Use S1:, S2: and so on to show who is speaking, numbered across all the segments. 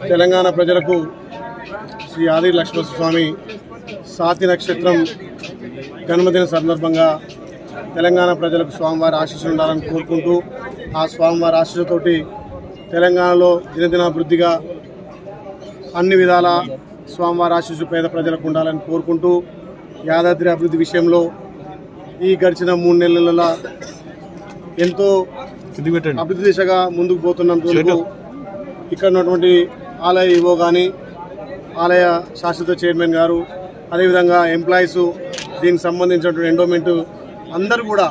S1: తెలంగాణ ప్రజలకు శ్రీ ఆది లక్ష్మణస్వామి సాతి నక్షత్రం జన్మదిన సందర్భంగా తెలంగాణ ప్రజలకు స్వామివారి ఆశీస్సులు ఉండాలని కోరుకుంటూ ఆ స్వామివారి ఆశీస్సులతోటి తెలంగాణలో దినదినాభివృద్ధిగా అన్ని విధాల స్వామివారి ఆశీస్సులు పేద ప్రజలకు ఉండాలని కోరుకుంటూ యాదాద్రి అభివృద్ధి విషయంలో ఈ గడిచిన 3 నెలల ఎంతో అభివృద్ధి దిశగా ముందుకు పోతున్నందుకు ఇక్కడ ఉన్నటువంటి ఆలయ ఈవో కానీ ఆలయ శాశ్వత చైర్మన్ గారు అదేవిధంగా ఎంప్లాయీస్ దీనికి సంబంధించినటువంటి ఎండోమెంట్ అందరూ కూడా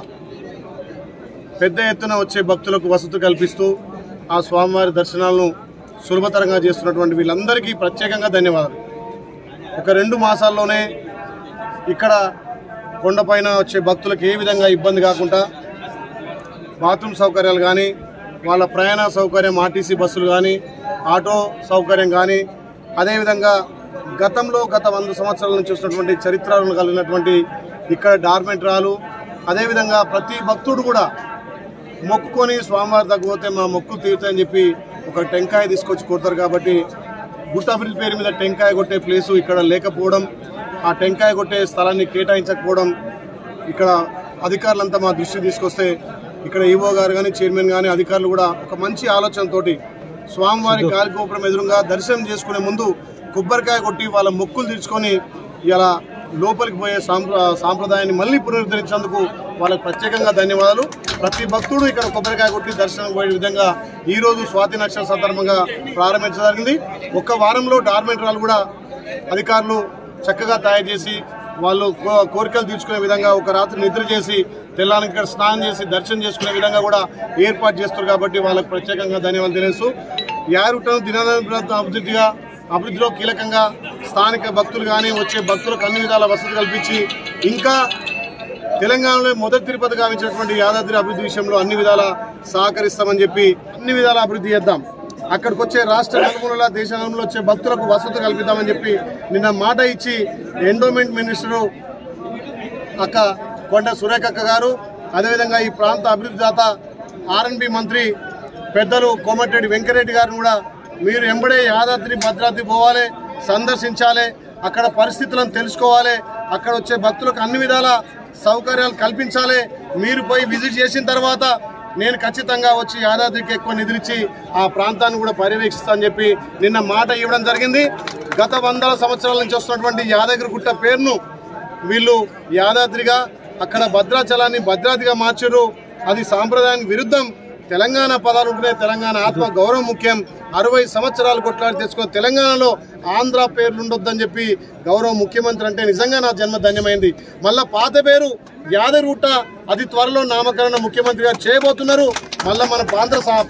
S1: పెద్ద ఎత్తున వచ్చే భక్తులకు వసతి కల్పిస్తూ ఆ స్వామివారి దర్శనాలను సులభతరంగా చేస్తున్నటువంటి వీళ్ళందరికీ ప్రత్యేకంగా ధన్యవాదాలు. ఒక 2 మాసాల్లోనే ఇక్కడ కొండపైన వచ్చే భక్తులకు ఏ విధంగా ఇబ్బంది కాకుండా బాత్రూమ్ సౌకర్యాలు కానీ వాళ్ళ ప్రయాణ సౌకర్యం ఆర్టీసీ బస్సులు కానీ ఆటో సౌకర్యం కానీ అదేవిధంగా గతంలో గత 100 సంవత్సరాల నుంచి వచ్చినటువంటి చరిత్రలను కలిగినటువంటి ఇక్కడ డార్మెంటరాలు అదేవిధంగా ప్రతి భక్తుడు కూడా మొక్కుకొని స్వామివారి దగ్గర పోతే మా మొక్కులు తీరుతాయని చెప్పి ఒక టెంకాయ తీసుకొచ్చి కొడతారు. కాబట్టి గుట్ట అభివృద్ధి పేరు మీద టెంకాయ కొట్టే ప్లేసు ఇక్కడ లేకపోవడం, ఆ టెంకాయ కొట్టే స్థలాన్ని కేటాయించకపోవడం ఇక్కడ అధికారులంతా మా దృష్టికి తీసుకొస్తే ఇక్కడ ఈవో గారు కానీ చైర్మన్ కానీ అధికారులు కూడా ఒక మంచి ఆలోచనతోటి స్వామివారి గాలిగోపురం ఎదురుగా దర్శనం చేసుకునే ముందు కొబ్బరికాయ కొట్టి వాళ్ళ మొక్కులు తీర్చుకొని ఇలా లోపలికి పోయే సాంప్రదాయాన్ని మళ్ళీ పునరుద్ధరించేందుకు వాళ్ళకి ప్రత్యేకంగా ధన్యవాదాలు. ప్రతి భక్తుడు ఇక్కడ కొబ్బరికాయ కొట్టి దర్శనం పోయే విధంగా ఈరోజు స్వాతి నక్షత్రం సందర్భంగా ప్రారంభించడం జరిగింది. ఒక్క వారంలో డార్మెంటరాలు కూడా అధికారులు చక్కగా తయారు చేసి వాళ్ళు కోరికలు తీర్చుకునే విధంగా ఒక రాత్రి నిద్ర చేసి తెల్లానికి ఇక్కడ స్నానం చేసి దర్శనం చేసుకునే విధంగా కూడా ఏర్పాటు చేస్తారు. కాబట్టి వాళ్ళకు ప్రత్యేకంగా ధన్యవాదాలు తెలుసు. యారుటను అభివృద్ధిలో కీలకంగా స్థానిక భక్తులు కానీ వచ్చే భక్తులకు అన్ని విధాల వసతి కల్పించి ఇంకా తెలంగాణలో మొదటి తిరుపతి గావించినటువంటి యాదాద్రి అభివృద్ధి విషయంలో అన్ని విధాల సహకరిస్తామని చెప్పి అన్ని విధాల అభివృద్ధి చేద్దాం. అక్కడికి వచ్చే రాష్ట్ర నలుమూలల దేశంలో వచ్చే భక్తులకు వసతి కల్పిద్దామని చెప్పి నిన్న మాట ఇచ్చి ఎండోమెంట్ మినిస్టరు అక్క కొండ సురేఖక్క గారు అదేవిధంగా ఈ ప్రాంత అభివృద్ధి దాత R&B మంత్రి పెద్దలు కోమటిరెడ్డి వెంకరెడ్డి గారిని కూడా మీరు ఎంబడే యాదాద్రి భద్రాద్రి పోవాలి, సందర్శించాలి, అక్కడ పరిస్థితులను తెలుసుకోవాలి, అక్కడ వచ్చే భక్తులకు అన్ని విధాల సౌకర్యాలు కల్పించాలి. మీరు పోయి విజిట్ చేసిన తర్వాత నేను ఖచ్చితంగా వచ్చి యాదాద్రికి ఎక్కువ నిధులిచ్చి ఆ ప్రాంతాన్ని కూడా పర్యవేక్షిస్తానని చెప్పి నిన్న మాట ఇవ్వడం జరిగింది. గత 100 సంవత్సరాల నుంచి వస్తున్నటువంటి యాదగిరిగుట్ట పేరును వీళ్ళు యాదాద్రిగా అక్కడ భద్రాచలాన్ని భద్రాద్రిగా మార్చారు. అది సాంప్రదాయానికి విరుద్ధం. తెలంగాణ పదాలు ఉంటేనే తెలంగాణ ఆత్మ గౌరవం ముఖ్యం. 60 సంవత్సరాలు కొట్లాడి తెచ్చుకుని తెలంగాణలో ఆంధ్ర పేర్లు ఉండొద్దని చెప్పి గౌరవ ముఖ్యమంత్రి అంటే నిజంగా నా జన్మ ధన్యమైంది. మళ్ళా పాత పేరు యాదగిరిగుట్ట అది త్వరలో నామకరణ ముఖ్యమంత్రి గారు చేయబోతున్నారు. మళ్ళీ మన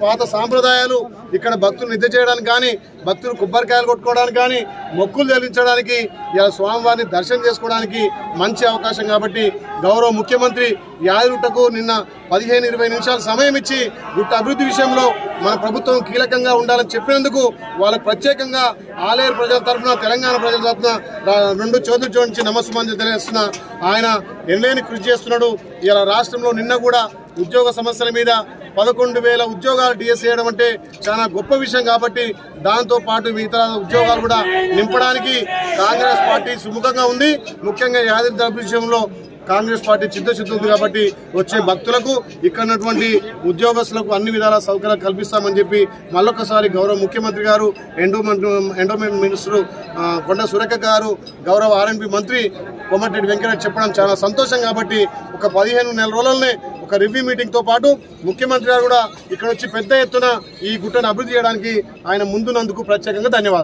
S1: పాత సాంప్రదాయాలు ఇక్కడ భక్తులు నిద్ర చేయడానికి కానీ భక్తులు కొబ్బరికాయలు కొట్టుకోవడానికి కానీ మొక్కులు చెల్లించడానికి ఇలా స్వామివారిని దర్శనం చేసుకోవడానికి మంచి అవకాశం. కాబట్టి గౌరవ ముఖ్యమంత్రి యాదగిరిగుట్టకు నిన్న 15-20 నిమిషాలు సమయం ఇచ్చి గుట్ట అభివృద్ధి విషయంలో మన ప్రభుత్వం కీలకంగా ఉండాలని చెప్పినందుకు వాళ్ళకు ప్రత్యేకంగా ఆలేరు ప్రజల తరఫున తెలంగాణ ప్రజల తరఫున 2 చేతులు జోడించి నమస్సుమాంజలి తెలియజేస్తున్నా. ఆయన ఎన్నలేని కృషి చేస్తున్నాడు. ఇలా రాష్ట్రంలో నిన్న కూడా ఉద్యోగ సమస్యల మీద 11,000 ఉద్యోగాలు డిఎస్ చేయడం అంటే చాలా గొప్ప విషయం. కాబట్టి దాంతో పాటు మిగతా ఉద్యోగాలు కూడా నింపడానికి కాంగ్రెస్ పార్టీ సుముఖంగా ఉంది. ముఖ్యంగా యాదాద్రి అభివృద్ధి విషయంలో కాంగ్రెస్ పార్టీ చిత్తశుద్ధి ఉంది. కాబట్టి వచ్చే భక్తులకు ఇక్కడ ఉన్నటువంటి ఉద్యోగస్తులకు అన్ని విధాల సౌకర్యాలు కల్పిస్తామని చెప్పి మళ్ళొకసారి గౌరవ ముఖ్యమంత్రి గారు ఎండోమెంట్ మినిస్టరు కొండ సురేఖ గారు గౌరవ R&B మంత్రి కోమటిరెడ్డి వెంకరెడ్డి చెప్పడం చాలా సంతోషం. కాబట్టి ఒక 15 నెలల రోజులనే ఒక రివ్యూ మీటింగ్తో పాటు ముఖ్యమంత్రి గారు కూడా ఇక్కడ వచ్చి పెద్ద ఎత్తున ఈ గుట్టను అభివృద్ధి చేయడానికి ఆయన ముందున్నందుకు ప్రత్యేకంగా ధన్యవాదాలు.